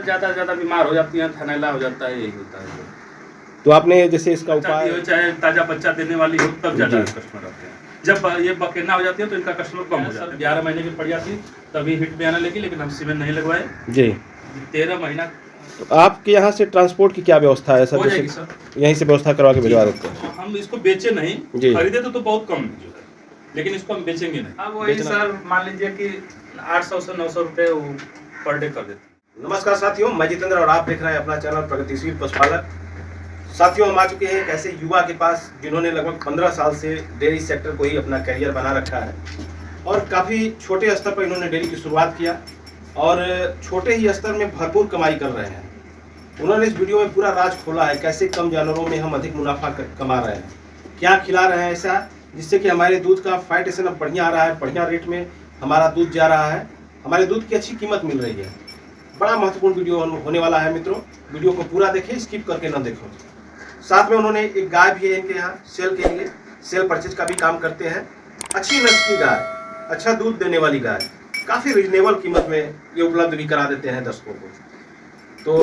ज़्यादा से ज़्यादा बीमार हो जाती हैं, थनैला हो जाता है, यही होता है। तो आपने जैसे इसका उपाय, चाहे ताज़ा बच्चा देने वाली हो तब ज़्यादा जी। कस्टमर आते हैं। जब ये बकेना हो जाती है तो इनका कस्टमर कम हो जाता है। 11 महीने की पड़ जाती तभी हिट में आने लगी, लेकिन हम सीमेंट नहीं लगवाए जी। 13 महीना। तो आपके यहाँ से ट्रांसपोर्ट की क्या व्यवस्था है सर? हो जाएगी सर, यहीं से व्यवस्था करवा के भिजवा देते हैं। हम इसको बेचे नहीं, जी। खरीदे तो बहुत कम जो है, लेकिन इसको हम बेचेंगे नहीं। हाँ वही सर, मान लीजिए कि 800 से 900 रुपये पर डे कर देते हैं। नमस्कार साथियों, मैं जितेंद्र और आप देख रहे हैं अपना चैनल प्रगतिशील पशुपालक। साथियों, हम आ चुके हैं एक ऐसे युवा के पास जिन्होंने लगभग 15 साल से डेयरी सेक्टर को ही अपना करियर बना रखा है और काफ़ी छोटे स्तर पर इन्होंने डेयरी की शुरुआत किया और छोटे ही स्तर में भरपूर कमाई कर रहे हैं। उन्होंने इस वीडियो में पूरा राज खोला है, कैसे कम जानवरों में हम अधिक मुनाफा कमा रहे हैं, क्या खिला रहे हैं ऐसा जिससे कि हमारे दूध का फैट ऐसे ना बढ़िया आ रहा है, बढ़िया रेट में हमारा दूध जा रहा है, हमारे दूध की अच्छी कीमत मिल रही है। बड़ा महत्वपूर्ण वीडियो होने वाला है मित्रों, वीडियो को पूरा देखें, स्किप करके ना देखो। साथ में उन्होंने एक गाय भी है इनके यहाँ सेल के लिए, सेल परचेज का भी काम करते हैं। अच्छी नस्ल की गाय, अच्छा दूध देने वाली गाय, काफ़ी रिजनेबल कीमत में ये उपलब्ध भी करा देते हैं दर्शकों को। तो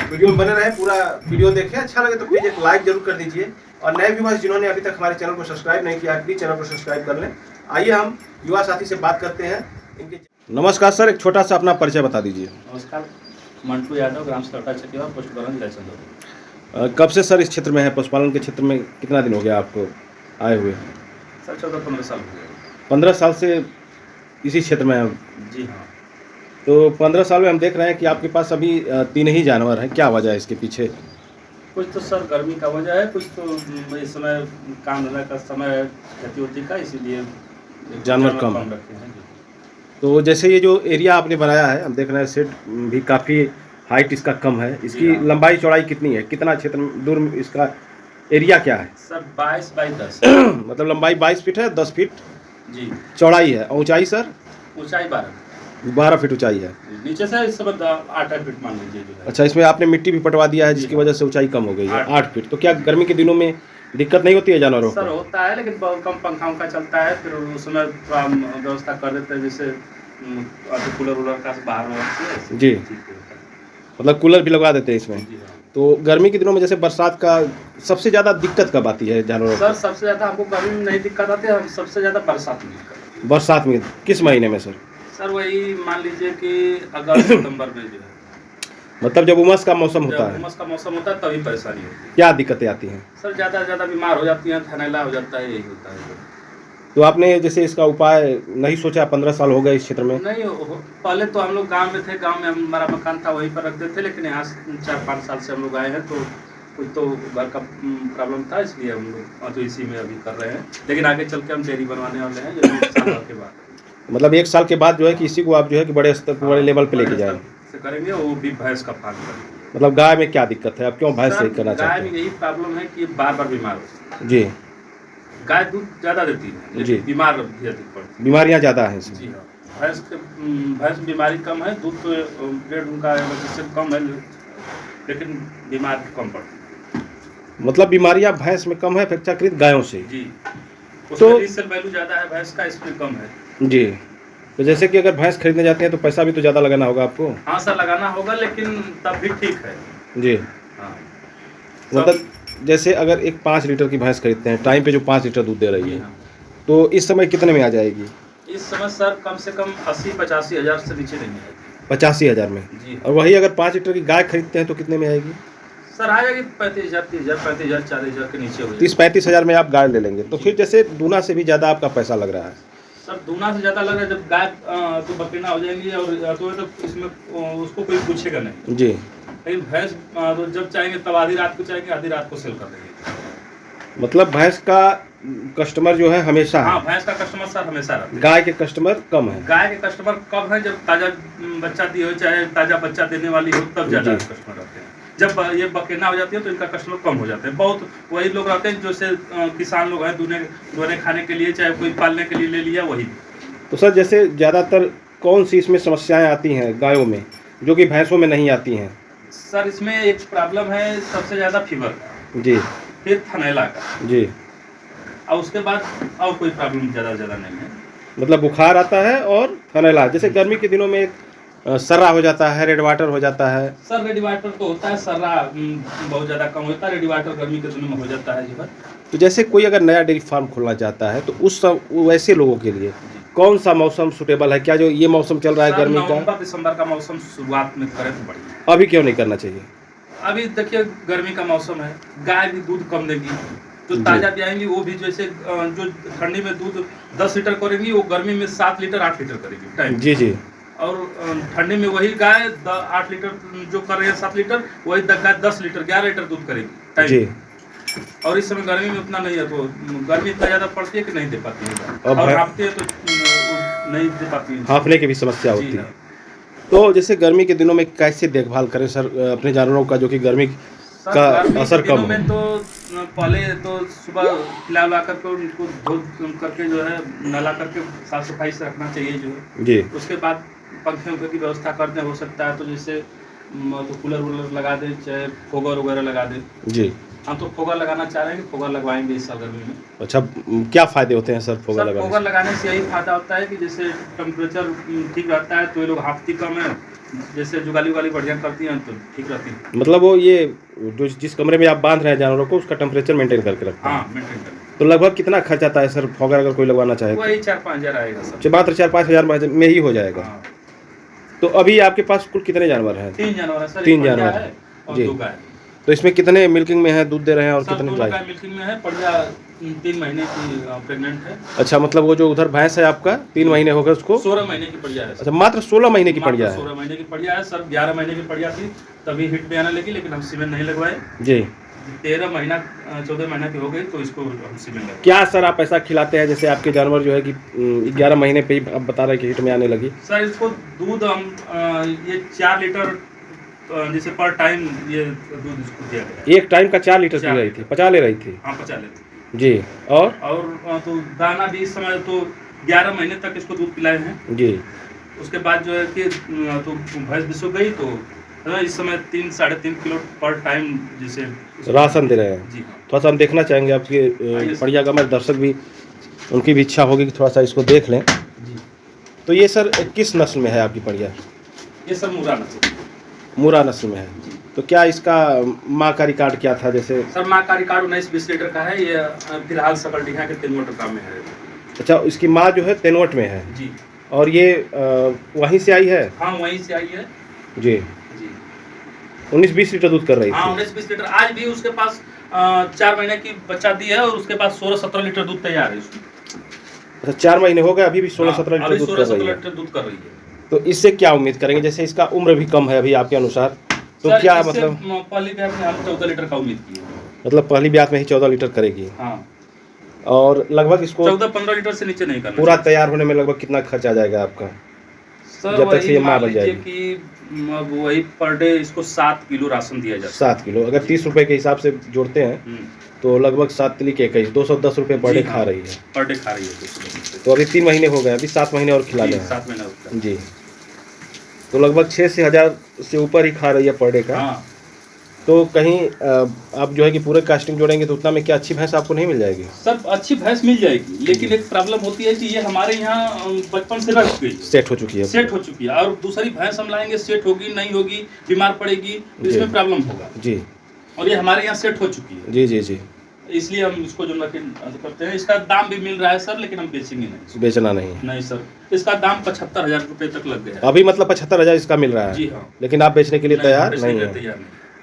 वीडियो में बने रहे, पूरा वीडियो देखें। अच्छा लगे तो प्लीज़ एक लाइक जरूर कर दीजिए और नए व्यूअर्स जिन्होंने अभी तक हमारे चैनल को सब्सक्राइब नहीं किया, प्लीज चैनल को सब्सक्राइब कर लें। आइए हम युवा साथी से बात करते हैं इनके। नमस्कार सर, एक छोटा सा अपना परिचय बता दीजिए। नमस्कार, मंटू यादव, ग्राम सलटा चकिया, पशुपालन जिला चंदौली। कब से सर इस क्षेत्र में है, पशुपालन के क्षेत्र में कितना दिन हो गया आपको आए हुए? सर 14-15 साल हो गए। 15 साल से इसी क्षेत्र में है? जी हाँ। तो 15 साल में हम देख रहे हैं कि आपके पास अभी 3 ही जानवर हैं, क्या वजह है इसके पीछे? कुछ तो सर गर्मी का वजह है, कुछ तो इस समय काम धंधा का समय खेती होती का, इसीलिए जानवर कम रखे हैं। तो जैसे ये जो एरिया आपने बनाया है, हम देख रहे हैं सेट भी काफ़ी हाइट इसका कम है, इसकी लंबाई चौड़ाई कितनी है, कितना क्षेत्र दूर इसका एरिया क्या है? सर 22 बाई 10 मतलब लंबाई 22 फीट है, 10 फीट जी चौड़ाई है। ऊंचाई सर? ऊंचाई 12 फीट ऊंचाई है। नीचे से इस समय 8 फीट मान लीजिए जो है। अच्छा, इसमें आपने मिट्टी भी पटवा दिया है जिसकी वजह से ऊंचाई कम हो गई है, 8 फीट। तो क्या गर्मी के दिनों में दिक्कत नहीं होती है जानवरों को? सर होता है, लेकिन बहुत कम पंखा का चलता है, फिर उसमें थोड़ा व्यवस्था कर देते हैं, जैसे कूलर वूलर का बाहर में जी, मतलब कूलर भी लगवा देते हैं इसमें। तो गर्मी के दिनों में जैसे बरसात का सबसे ज़्यादा दिक्कत कब आती है जानवरों को? सर सबसे ज़्यादा हमको गर्मी में नहीं दिक्कत आती है, हम सबसे ज़्यादा बरसात में दिक्कत। बरसात में किस महीने में सर? सर वही मान लीजिए कि अगस्त सितंबर में जो है, मतलब जब उमस का मौसम होता है, उमस का मौसम होता है तभी परेशानी होती है। क्या दिक्कतें आती हैं? सर ज़्यादा से ज़्यादा बीमार हो जाती हैं, थनैला हो जाता है, यही होता है। तो आपने जैसे इसका उपाय नहीं सोचा? 15 साल हो गए इस क्षेत्र में? नहीं, पहले तो हम लोग गांव में थे, गांव में हमारा मकान था, वहीं पर रखते थे, लेकिन यहाँ 4-5 साल से हम लोग आए हैं, तो कुछ तो घर का प्रॉब्लम था, इसलिए हम लोग तो इसी में अभी कर रहे हैं, लेकिन आगे चल के हम डेयरी बनवाने वाले हैं 1 साल के बाद। मतलब 1 साल के बाद जो है कि इसी को आप जो है कि बड़े स्तर पर, बड़े लेवल पे लेके जाएं से करेंगे, वो भी भैंस का पालन करेंगे। मतलब गाय में क्या दिक्कत है, आप क्यों भैंस सही करना चाहते हैं? गाय में यही प्रॉब्लम है कि बार बार बीमार होती है। जी, गाय दूध ज़्यादा देती है, जी, बीमार भी अधिक पड़ती है, बीमारियाँ ज़्यादा हैं इसमें। जी हाँ। भैंस बीमारी कम है, दूध तो ब्रेड उनका से कम है, लेकिन बीमार कम पड़ती है। मतलब बीमारियाँ भैंस में कम है अपेक्षाकृत गायों से? जी, तो रीसेल वैल्यू ज़्यादा है भैंस का, इसमें कम है। जी, तो जैसे कि अगर भैंस खरीदने जाते हैं तो पैसा भी तो ज़्यादा लगाना होगा आपको? हाँ सर, लगाना होगा, लेकिन तब भी ठीक है। जी हाँ, मतलब जैसे अगर एक 5 लीटर की भैंस खरीदते हैं टाइम पे जो 5 लीटर दूध दे रही है, हाँ। तो इस समय कितने में आ जाएगी? इस समय सर कम से कम 80-85 हज़ार से नीचे नहीं आएगी। 85 हज़ार में? जी। और वही अगर 5 लीटर की गाय खरीदते हैं तो कितने में आएगी? सर आ जाएगी 35,000, 30,000, 35,000, 40,000 के नीचे हो जाएगी। 30-35 हज़ार में आप गाय ले लेंगे, तो फिर जैसे दूना से भी ज़्यादा आपका पैसा लग रहा है। सर दूना से ज़्यादा लग रहा है, जब गाय तो बकरीना हो जाएंगी और तो इसमें उसको कोई पूछेगा नहीं। जी, लेकिन भैंस तो जब चाहेंगे तब आधी रात को चाहेंगे, आधी रात को सेल कर देंगे। मतलब भैंस का कस्टमर जो है हमेशा है? हाँ, भैंस का कस्टमर सर हमेशा रहता है। गाय के कस्टमर कम है? गाय के कस्टमर कब है, जब ताज़ा बच्चा दी हो, चाहे ताज़ा बच्चा देने वाली हो, तब ज़्यादा कस्टमर रहते हैं। जब ये बकेना हो जाती है तो इनका कस्टमर कम हो जाते हैं। बहुत वही लोग रहते हैं जो से किसान लोग हैं, दूने खाने के लिए, चाहे कोई पालने के लिए ले लिया वही। तो सर जैसे ज़्यादातर कौन सी इसमें समस्याएं आती हैं गायों में जो कि भैंसों में नहीं आती हैं? सर इसमें एक प्रॉब्लम है सबसे ज़्यादा फीवर का, जी, फिर थनैला का, जी, और उसके बाद और कोई प्रॉब्लम ज़्यादा नहीं है। मतलब बुखार आता है और थनैला। जैसे गर्मी के दिनों में एक सर्रा हो जाता है, रेड वाटर हो जाता है? सर रेड वाटर तो होता है, सर्रा बहुत ज़्यादा कम होता है, रेड वाटर गर्मी के दिनों में हो जाता है जी भर। तो जैसे कोई अगर नया डेयरी फार्म खोलना चाहता है तो उस सब वैसे लोगों के लिए कौन सा मौसम सूटेबल है? क्या जो ये मौसम चल रहा है गर्मी का, नवंबर दिसंबर का मौसम शुरुआत में करें तो बढ़िया। अभी क्यों नहीं करना चाहिए? अभी देखिए गर्मी का मौसम है, गाय भी दूध कम देगी, जो ताज़ा ब्याएंगी वो भी जैसे जो ठंडी में दूध 10 लीटर करेंगी वो गर्मी में 7 लीटर 8 लीटर करेगी टाइम। जी जी। और ठंडी में वही गाय 8 लीटर जो कर रही है 7 लीटर, वही गाय 10 लीटर 11 लीटर दूध करेगी टाइम जी। और इस समय गर्मी में उतना नहीं है, तो गर्मी इतना ज़्यादा पड़ती है कि नहीं दे पाती है, और हाँफती है तो नहीं दे पाती है, हाँफने की भी समस्या होती है। तो जैसे गर्मी के दिनों में कैसे देखभाल करें सर अपने जानवरों का, जो कि गर्मी का असर कम में? तो पहले तो सुबह खिला उला करके उनको धो करके जो है नला करके साफ सफाई से रखना चाहिए जो है जी। उसके बाद पंखे उंखे की व्यवस्था कर दें, हो सकता है तो जैसे तो कूलर वूलर लगा दें, चाहे फोगर वगैरह लगा दें जी। हम तो फोगर लगाना चाह रहे हैं कि फोगर लगवाएंगे इस साल गर्मी में। अच्छा, क्या फ़ायदे होते हैं सर फोगर लगाने से? फोगर लगाने से यही फायदा होता है कि जैसे टेम्परेचर ठीक रहता है, तो ये लोग हाँफती कम है, जैसे जुगाली उगाली बढ़िया करती हैं तो ठीक रहती है। मतलब वो ये जो जिस कमरे में आप बांध रहे हैं जानवरों को उसका टेम्परेचर मेंटेन करके रखते हैं? हाँ, मेंटेन करके। तो लगभग कितना खर्च आता है सर फोगर अगर कोई लगवाना चाहे? वही 4-5 हज़ार आएगा सर। मात्र 4-5 हज़ार में ही हो जाएगा। हाँ। तो अभी आपके पास कुल कितने जानवर हैं? 3 जानवर है सर। 3 जानवर है और जी। 2 गाय। तो इसमें कितने मिल्किंग में है, दूध दे रहे हैं, और सर कितने 2 गाय मिल्किंग में है, बढ़िया 3 महीने की प्रेग्नेंट है। अच्छा, मतलब वो जो उधर भैंस है आपका 3 महीने हो गए उसको? 16 महीने की बढ़िया है। अच्छा, मात्र 16 महीने की बढ़िया है? 16 महीने की बढ़िया है सर। 11 महीने की बढ़िया थी तभी हिट में आने लगी, लेकिन हम सीमेंट नहीं लगवाए जी। 13 महीना 14 महीना की हो गई तो इसको हम सीमेंट लगवाए। क्या सर आप ऐसा खिलाते हैं जैसे आपके जानवर जो है कि 11 महीने पे ही आप बता रहे हैं कि हिट में आने लगी? सर इसको दूध हम ये 4 लीटर जैसे पर टाइम ये दूध इसको दिया गया। एक टाइम का 4 लीटर पी रही थी, पचा ले रही थी? हाँ, पचा लेती जी। और तो दाना भी इस समय तो 11 महीने तक इसको दूध पिलाए हैं जी। उसके बाद जो है कि तो भैंस भी सो गई, तो इस समय 3-3.5 किलो पर टाइम जैसे राशन दे रहे हैं जी। थोड़ा सा हम देखना चाहेंगे आपके बढ़िया का, मेरे दर्शक भी उनकी भी इच्छा होगी कि थोड़ा सा इसको देख लें जी। तो ये सर किस नस्ल में है आपकी बढ़िया? ये सर मुर्रा नस्ल। मुर्रा नस्ल में है। तो क्या इसका माँ का रिकॉर्ड क्या था? जैसे सर माँ का रिकॉर्ड 19-20 लीटर का है, ये फिलहाल सकलडीहा के तेनवट गाँव में है। अच्छा, इसकी माँ जो है तेनवट में है जी। और ये वहीं से आई है? हाँ, वहीं से आई है जी। 19-20 लीटर दूध कर रही थी? हाँ, 19-20 लीटर। आज भी उसके पास 4 महीने की बच्चा दी है और उसके पास 16-17 लीटर दूध तैयार है उसमें। अच्छा, 4 महीने हो गए, अभी भी 16-17 लीटर दूध कर रही है। तो इससे क्या उम्मीद करेंगे? जैसे इसका उम्र भी कम है अभी आपके अनुसार, तो क्या मतलब पहली ब्याह में हम 14 लीटर का उम्मीद की है। मतलब पहली ब्याह में ही 14 लीटर करेगी? हाँ। और लगभग इसको 14-15 लीटर से नीचे नहीं करना। पूरा तैयार होने में लगभग कितना खर्च आ जाएगा आपका सर? जब तक से ये माँ बन जाएगी? कि वही पर डे इसको 7 किलो राशन दिया जाता है। 7 किलो अगर 30 रुपए के हिसाब से जोड़ते हैं तो लगभग 7 तिली के 21 210 रुपये पर डे खा रही है। पर डे खा रही है। तो अभी 3 महीने हो गए, अभी 7 महीने और खिला दें। 7 महीने जी। तो लगभग 6 से 1000 से ऊपर ही खा रही है पर डे का। हाँ। तो कहीं आप जो है कि पूरे कास्टिंग जोड़ेंगे तो उतना में क्या अच्छी भैंस आपको नहीं मिल जाएगी? सब अच्छी भैंस मिल जाएगी, लेकिन एक प्रॉब्लम होती है कि ये हमारे यहाँ बचपन से रह चुकी है, सेट हो चुकी है। और दूसरी भैंस हम लाएंगे सेट होगी नहीं होगी, बीमार पड़ेगी, तो इसमें प्रॉब्लम होगा जी। और ये हमारे यहाँ सेट हो चुकी है जी जी जी। इसलिए हम इसको जो करते हैं। इसका दाम भी मिल रहा है सर, लेकिन हम बेचेंगे नहीं। बेचना नहीं सर। इसका दाम 75,000 रुपये तक लग गया अभी, मतलब 75,000 इसका मिल रहा है जी। हाँ। लेकिन आप बेचने के लिए तैयार नहीं है।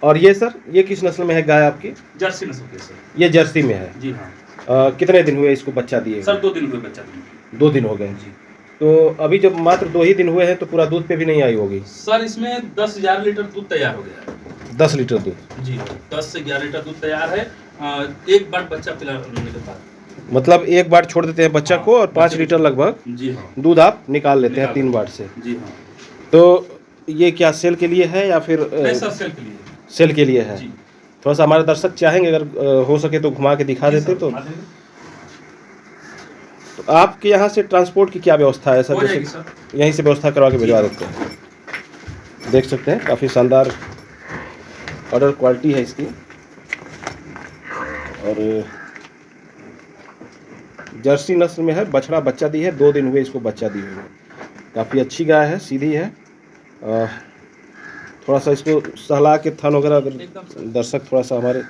और ये सर, ये किस नस्ल में है गाय आपकी? जर्सी नस्ल की सर। ये जर्सी में है जी हाँ। कितने दिन हुए इसको बच्चा दिए? सर 2 दिन हुए बच्चा दिए। 2 दिन हो गए जी। तो अभी जब मात्र 2 ही दिन हुए हैं तो पूरा दूध पे भी नहीं आई होगी? सर इसमें 10,000 लीटर दूध तैयार हो गया है। 10 लीटर दूध जी। 10 से 11 लीटर दूध तैयार है एक बार बच्चा पिलाने के बाद। मतलब एक बार छोड़ देते हैं बच्चा को और 5 लीटर लगभग जी हाँ दूध आप निकाल लेते हैं 3 बार से जी हाँ। तो ये क्या सेल के लिए है या फिर? सर सेल के लिए। सेल के लिए है जी। थोड़ा सा हमारे दर्शक चाहेंगे अगर हो सके तो घुमा के दिखा देते तो आपके यहाँ से ट्रांसपोर्ट की क्या व्यवस्था है सर? जैसे यहीं से व्यवस्था करवा के भिजवा देते हैं। देख सकते हैं काफ़ी शानदार ऑर्डर क्वालिटी है इसकी। और जर्सी नस्ल में है, बछड़ा बच्चा दी है, 2 दिन हुए इसको बच्चा दी हुई है। काफ़ी अच्छी गाय है, सीधी है थोड़ा सा इसको सहला के थन वगैरह अगर एकदम दर्शक थोड़ा सा हमारे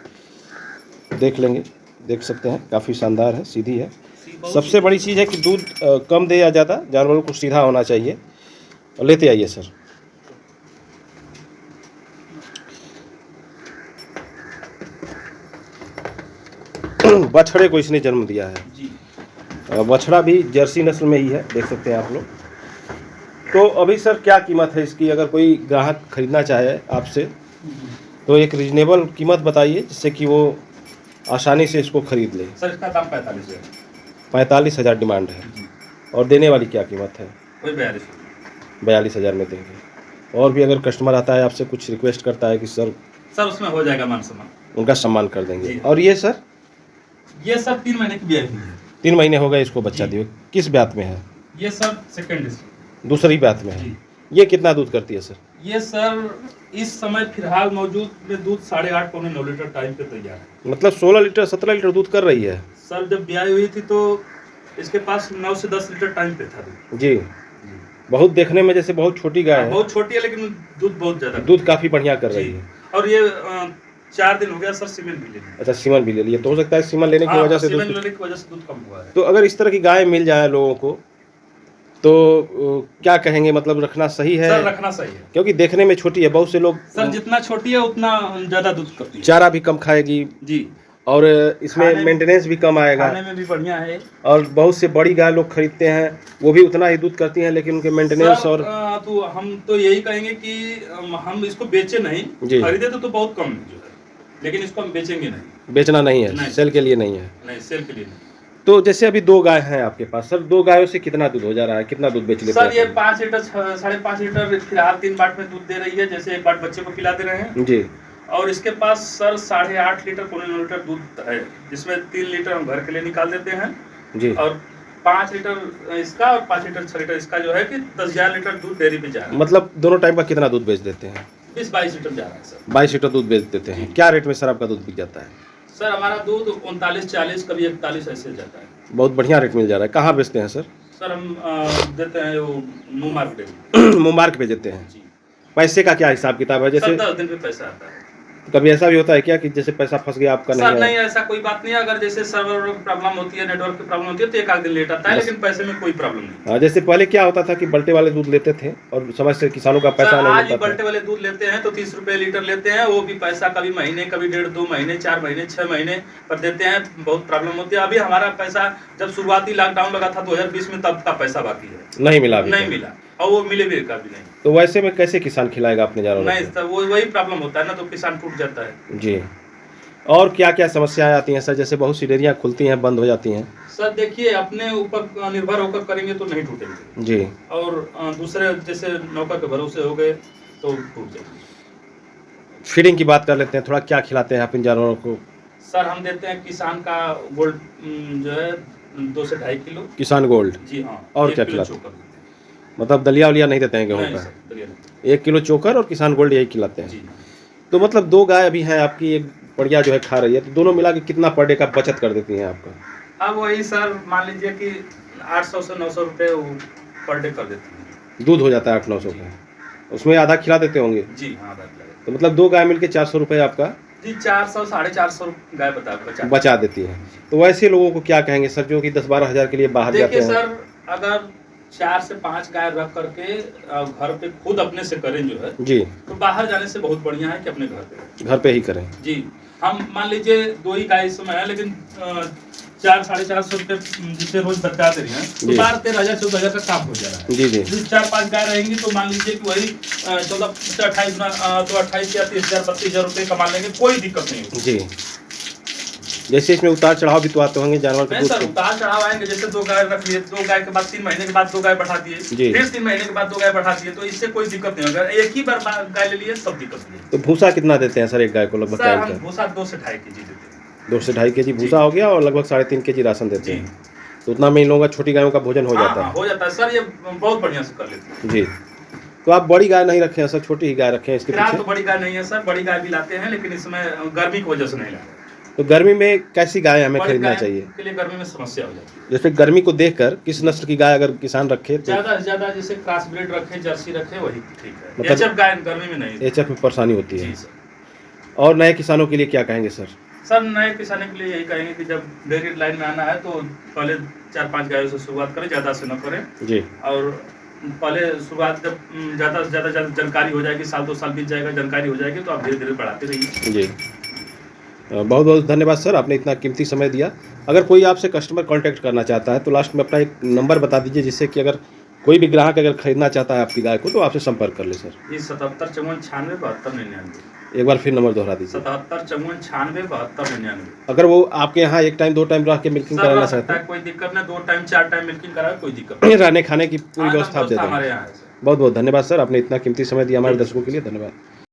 देख लेंगे, देख सकते हैं काफ़ी शानदार है, सीधी है। सबसे बड़ी चीज़ है कि दूध कम दे या ज़्यादा, जानवरों को सीधा होना चाहिए। और लेते आइए सर। बछड़े को इसने जन्म दिया है जी। बछड़ा भी जर्सी नस्ल में ही है, देख सकते हैं आप लोग। तो अभी सर क्या कीमत है इसकी, अगर कोई ग्राहक खरीदना चाहे आपसे तो एक रीजनेबल कीमत बताइए जिससे कि वो आसानी से इसको खरीद ले। सर इसका दाम 45 है। 45,000 डिमांड है। जी। और देने वाली क्या कीमत है? कोई 42,000 में देंगे। और भी अगर कस्टमर आता है आपसे कुछ रिक्वेस्ट करता है कि सर उसमें हो जाएगा मान सम्मान, उनका सम्मान कर देंगे। जी। और ये सर 3 महीने की ब्याह हुई है। 3 महीने हो गए इसको बच्चा जी। दिए। किस ब्यात में है? ये सर सेकंड दूसरी ब्यात में है। जी। ये कितना दूध करती है सर? ये सर इस समय फिलहाल मौजूद में दूध 8.5 पौने 9 लीटर टाइम पे तैयार है। मतलब 16 लीटर 17 लीटर दूध कर रही है। सर जब ब्याह हुई थी तो इसके पास 9 से 10 लीटर टाइम पे था दूध। जी। बहुत देखने में जैसे बहुत छोटी गाय है, बहुत छोटी है लेकिन दूध बहुत ज्यादा, दूध काफी बढ़िया कर रही है। और ये 4 दिन हो गया सर सीमेन भी ले लिया। अच्छा, सीमन भी ले लिया तो हो सकता है सीमन लेने की वजह से सीमेन लेने की वजह से दूध कम हुआ है। तो अगर इस तरह की गाय मिल जाए लोगों को तो क्या कहेंगे, मतलब रखना सही है? सर रखना सही है, क्योंकि देखने में छोटी है। बहुत से लोग सर जितना छोटी है उतना ज्यादा दूध करती है। चारा भी कम खाएगी जी, और इसमें मेंटेनेंस भी कम आएगा। खाने में भी बढ़िया है। और बहुत से बड़ी गाय लोग खरीदते हैं, वो भी उतना ही दूध करती हैं लेकिन उनके मेंटेनेंस और तो हम तो यही कहेंगे कि हम इसको बेचे नहीं, खरीदे तो बहुत कम जो है, लेकिन इसको हम बेचेंगे नहीं। बेचना नहीं है, नहीं। सेल के लिए नहीं है। नहीं, सेल के लिए नहीं। तो जैसे अभी 2 गाय हैं आपके पास सर, 2 गायों से कितना दूध हो जा रहा है, कितना दूध बेच लेते हैं सर? ये 5 लीटर 5.5 लीटर फिलहाल 3 बाट में दूध दे रही है। जैसे एक बाट बच्चे को पिला दे रहे हैं जी। और इसके पास सर 8.5 लीटर पौने 9 लीटर दूध है, जिसमें 3 लीटर हम घर के लिए निकाल देते हैं जी। और 5 लीटर इसका और 5 लीटर 6 लीटर इसका जो है कि 10,000 लीटर दूध डेयरी पे जा रहा है। मतलब दोनों टाइम का कितना दूध बेच देते हैं? 20-22 लीटर जा रहा है सर। 22 लीटर दूध बेच देते हैं। क्या रेट में सर आपका दूध बिक जाता है? सर हमारा दूध 39-40 कभी 41 ऐसे जाता है। बहुत बढ़िया रेट मिल जा रहा है। कहाँ बेचते हैं सर? सर हम देते हैं वो मुंह मार्केट मुंबार्क पे देते हैं। जी। पैसे का क्या हिसाब किताब है? जैसे 10 दिन पे पैसा आता है। कभी ऐसा भी होता है क्या कि जैसे पैसा फंस गया आपका? सर नहीं, है? ऐसा कोई बात नहीं है। अगर जैसे सर्वर की प्रॉब्लम होती है, नेटवर्क की प्रॉब्लम होती है तो 1 दिन लेट आता है, लेकिन पैसे में कोई प्रॉब्लम नहीं। हाँ, जैसे पहले क्या होता था कि बल्टे वाले दूध लेते थे और समय से किसानों का पैसा नहीं आज मिलता बल्टे वाले दूध लेते हैं तो 30 रुपए लीटर लेते हैं। वो भी पैसा कभी महीने, कभी 1.5-2 महीने, 4 महीने, 6 महीने पर देते हैं। बहुत प्रॉब्लम होती है। अभी हमारा पैसा जब शुरुआती लॉकडाउन लगा था 2020 में, तब का पैसा बाकी है, नहीं मिला अभी नहीं तक। मिला और वो मिले भी कभी नहीं। तो वैसे में कैसे किसान खिलाएगा अपने जानवरों नहीं सर, वो वही प्रॉब्लम होता है ना, तो किसान टूट जाता है। जी। और क्या क्या समस्याएं आती हैं सर? जैसे बहुत सी डेयरियां खुलती हैं, बंद हो जाती हैं। सर देखिए, अपने ऊपर निर्भर होकर करेंगे तो नहीं टूटेंगे जी। और दूसरे जैसे नौकर के भरोसे हो गए तो टूट जाएंगे। फीडिंग की बात कर लेते हैं थोड़ा, क्या खिलाते हैं आप इन जानवरों को? सर हम देते हैं किसान का गोल्ड जो है 2 से 2.5 किलो। किसान गोल्ड। जी हाँ। और 1 क्या किलो खिलाते चोकर देते हैं। मतलब दलिया वलिया नहीं देते हैं गेहूँ नहीं का? सर, दलिया नहीं। 1 किलो चोकर और किसान गोल्ड यही खिलाते हैं। जी। तो मतलब 2 गाय अभी हैं आपकी, एक बढ़िया जो है खा रही है, तो दोनों मिला के कितना पर डे का बचत कर देती हैं आपका? अब वही सर मान लीजिए कि 800 से 900 रुपये पर डे कर देते हैं। दूध हो जाता है 800-900 का, उसमें आधा खिला देते होंगे? जी हाँ, बात तो मतलब 2 गाय मिलके 400 रुपये आपका जी 400-450 गाय बचा देती है। तो वैसे लोगों को क्या कहेंगे सर जो कि 10-12 हज़ार के लिए बाहर जाते देखिए हैं? सर, अगर 4 से 5 गाय रख करके घर पे खुद अपने से करें जो है जी, तो बाहर जाने से बहुत बढ़िया है कि अपने घर पे ही करें। जी। हम मान लीजिए 2 ही गाय इस समय है, लेकिन 400-450 रुपये जिससे रोज बचा दे रही हैं तो 12-13,000-14,000 का काम हो जा रहा है। जी जी। 4-5 गाय रहेंगी तो मान लीजिए कि वही 14-28 तो 28 या 30,000-32,000 रुपये कमा लेंगे, कोई दिक्कत नहीं होगी जी। जैसे इसमें उतार चढ़ाव भी तो आते होंगे जानवर के? नहीं सर, उतार चढ़ाव आएंगे। जैसे 2 गाय रख लिए, 2 गाय के बाद 3 महीने के बाद 2 गाय बढ़ा दिए, फिर 3 महीने के बाद 2 गाय बढ़ा दिए, तो इससे कोई दिक्कत नहीं होगा। एक ही बार गाय ले लिए सब दिक्कत नहीं। तो भूसा कितना देते हैं सर एक गाय को लगभग? सर हम भूसा 2 से 2.5 केजी देते हैं। 2 से 2.5 केजी भूसा हो गया और लगभग 3.5 केजी राशन देते हैं। तो उतना में इन लोगों का छोटी गायों का भोजन हो जाता है? हो जाता है सर, ये बहुत बढ़िया से कर लेते हैं। जी। तो आप बड़ी गाय नहीं रखे हैं सर, छोटी ही गाय रखे हैं इसके पीछे? तो बड़ी गाय नहीं है सर, बड़ी गाय भी लाते हैं लेकिन इसमें गर्मी की वजह से नहीं लाते। तो गर्मी में कैसी गाय हमें बड़ी खरीदना गाय चाहिए? के लिए गर्मी में समस्या हो जाती है। जैसे गर्मी को देखकर किस नस्ल की गाय अगर किसान रखे तो ज़्यादा से ज़्यादा जैसे क्रॉस ब्रीड रखे, जर्सी रखे, वही ठीक है। मतलब एचएफ गाय गर्मी में नहीं। एचएफ में परेशानी होती है। जी सर। और नए किसानों के लिए क्या कहेंगे सर? सर नए किसानों के लिए यही कहेंगे कि जब डेयरी लाइन में आना है तो पहले 4-5 गायों से शुरुआत करें, ज़्यादा से न करें। जी। और पहले शुरुआत जब ज़्यादा से ज़्यादा जानकारी हो जाएगी, साल 2 साल बीत जाएगा, जानकारी हो जाएगी तो आप धीरे धीरे बढ़ाते रहिए। जी, बहुत बहुत धन्यवाद सर, आपने इतना कीमती समय दिया। अगर कोई आपसे कस्टमर कांटेक्ट करना चाहता है तो लास्ट में अपना एक नंबर बता दीजिए, जिससे कि अगर कोई भी ग्राहक अगर खरीदना चाहता है आपकी गाय को तो आपसे संपर्क कर ले सर। जी 77 54 96 72 99। एक बार फिर नंबर दोहरा दीजिए। 77 54 96 72 99। अगर वो आपके यहाँ एक टाइम 2 टाइम रह के मिल्किंग कराना चाहता है, कोई दिक्कत नहीं, 2 टाइम 4 टाइम मिल्किंग कराए, कोई दिक्कत नहीं। रहने खाने की पूरी व्यवस्था आप दे देंगे। हमारे यहाँ है सर। बहुत बहुत धन्यवाद सर, आपने इतना कीमती समय दिया हमारे दर्शकों के लिए। धन्यवाद।